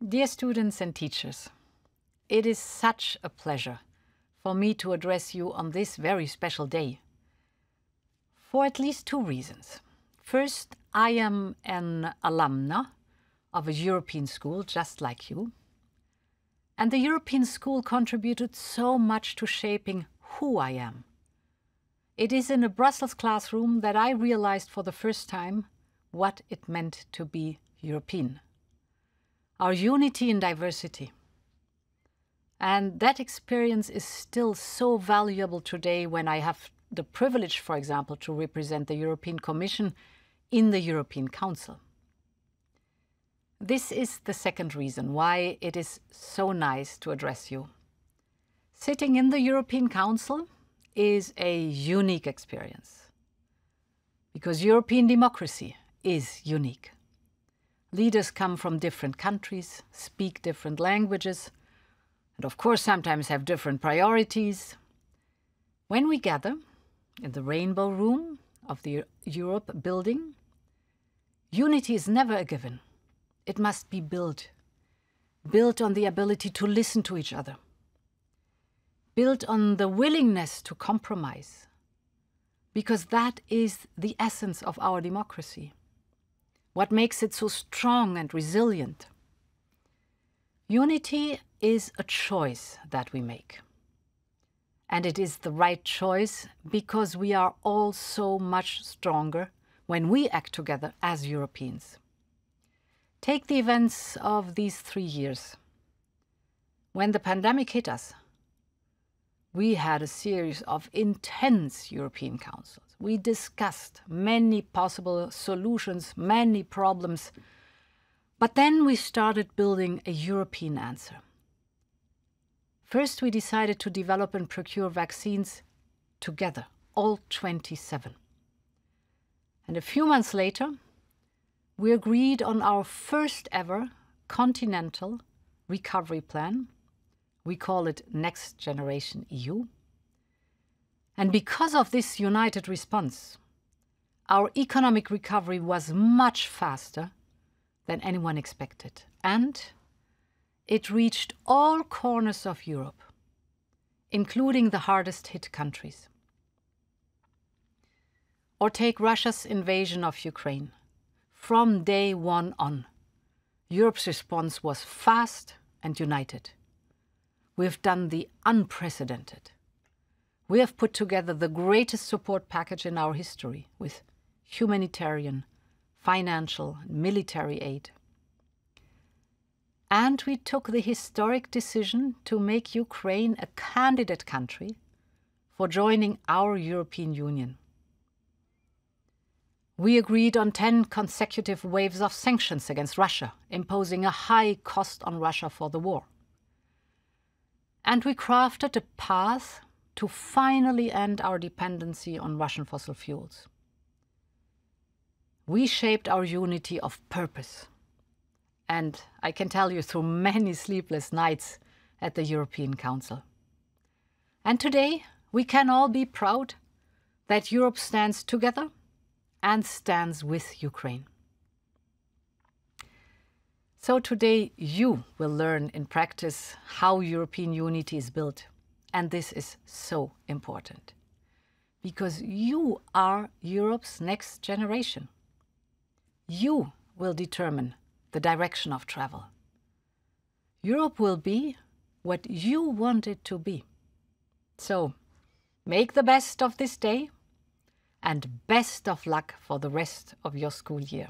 Dear students and teachers, it is such a pleasure for me to address you on this very special day, for at least two reasons. First, I am an alumna of a European school just like you, and the European school contributed so much to shaping who I am. It is in a Brussels classroom that I realized for the first time what it meant to be European. Our unity in diversity. And that experience is still so valuable today when I have the privilege, for example, to represent the European Commission in the European Council. This is the second reason why it is so nice to address you. Sitting in the European Council is a unique experience, because European democracy is unique. Leaders come from different countries, speak different languages, and of course sometimes have different priorities. When we gather in the Rainbow Room of the Europe building, unity is never a given. It must be built on the ability to listen to each other, built on the willingness to compromise, because that is the essence of our democracy. What makes it so strong and resilient? Unity is a choice that we make. And it is the right choice because we are all so much stronger when we act together as Europeans. Take the events of these 3 years. When the pandemic hit us, we had a series of intense European councils. We discussed many possible solutions, many problems, but then we started building a European answer. First, we decided to develop and procure vaccines together, all 27. And a few months later, we agreed on our first ever continental recovery plan. We call it Next Generation EU. And because of this united response, our economic recovery was much faster than anyone expected. And it reached all corners of Europe, including the hardest hit countries. Or take Russia's invasion of Ukraine. From day one on, Europe's response was fast and united. We have done the unprecedented. We have put together the greatest support package in our history with humanitarian, financial, and military aid. And we took the historic decision to make Ukraine a candidate country for joining our European Union. We agreed on 10 consecutive waves of sanctions against Russia, imposing a high cost on Russia for the war. And we crafted a path to finally end our dependency on Russian fossil fuels. We shaped our unity of purpose. And I can tell you, through many sleepless nights at the European Council. And today, we can all be proud that Europe stands together and stands with Ukraine. So today, you will learn in practice how European unity is built. And this is so important, because you are Europe's next generation. You will determine the direction of travel. Europe will be what you want it to be. So, make the best of this day and best of luck for the rest of your school year.